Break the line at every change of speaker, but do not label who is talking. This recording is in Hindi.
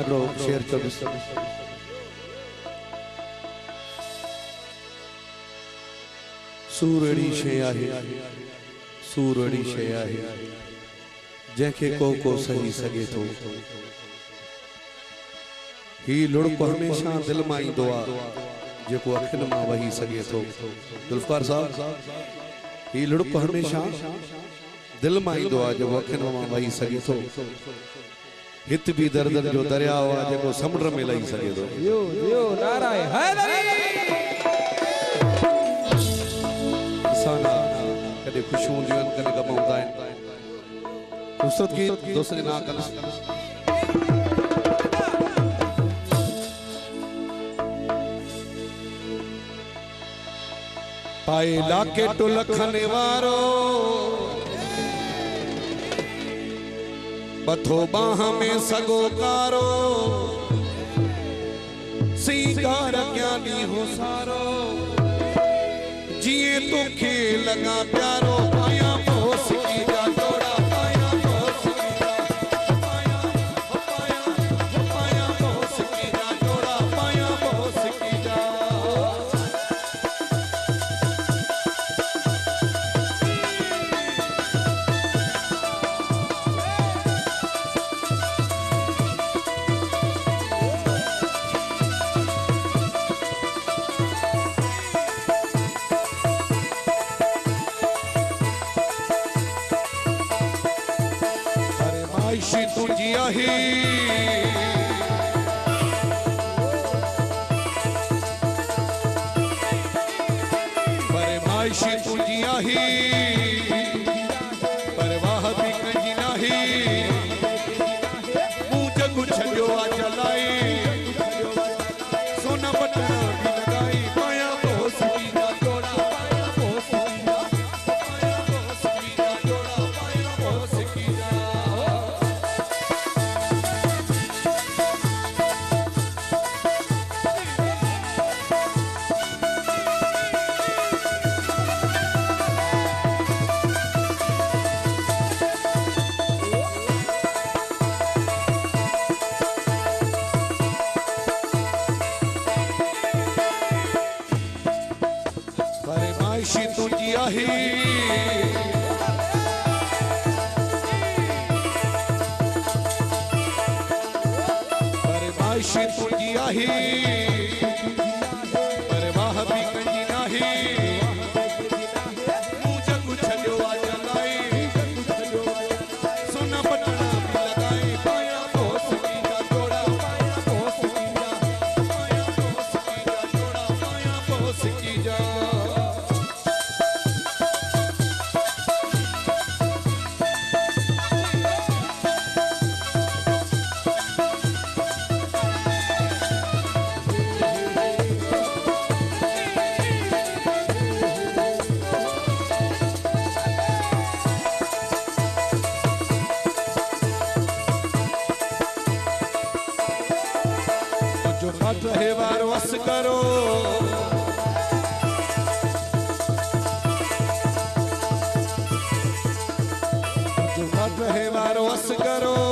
मांडरो शेर 24 सूरड़ी शे आहे सूरड़ी शे आहे जंहिंखे को सही सके तो ही लुड़क हमेशा दिल में ईंदो आहे जेको अखियुनि मां वही सके तो जुल्फकार साहब ही लुड़क हमेशा दिल में ईंदो आहे जेको अखियुनि मां वही सके तो हित भी दर्दन जो दरिया आहे जेको समुंड में लही सके तो
यो यो नाराय हैदरी
साना कदे खुशियों दियन कदे गमाउंदा आहिनि खूबसूरत गीत दोस्त जे ना कन पाए लाके तो लखने वारो बथो बाह में सगो कारो सीकार ज्ञानी हो सारो जिए तो खेल लगा प्यारो पाया मोस की जा तोड़ा पाया मोस की जा पाया मोस की जा तोड़ा पाया मोस की जा आयशी तुझी आहे परमायशी तुझी आहे परवाह भी कहीं नहीं मुझे कुछ जो आ चलाए सोना बटन भी लगाई पाया बोस की ना तोड़ा पाया बोस की ना पाया बोस की ना तोड़ा पाया बोस की ना परमायशी तुझी आहे परमायशी तुझी आहे परवाह भी कहीं नहीं मुझे कुछ जो आ चलाए सोना बटन भी लगाए पाया बोस की जा तोड़ा पाया बोस की जा पाया बोस की जा तोड़ा पाया बोस की जा जो मत है वार वस करो जो मत है वार वस करो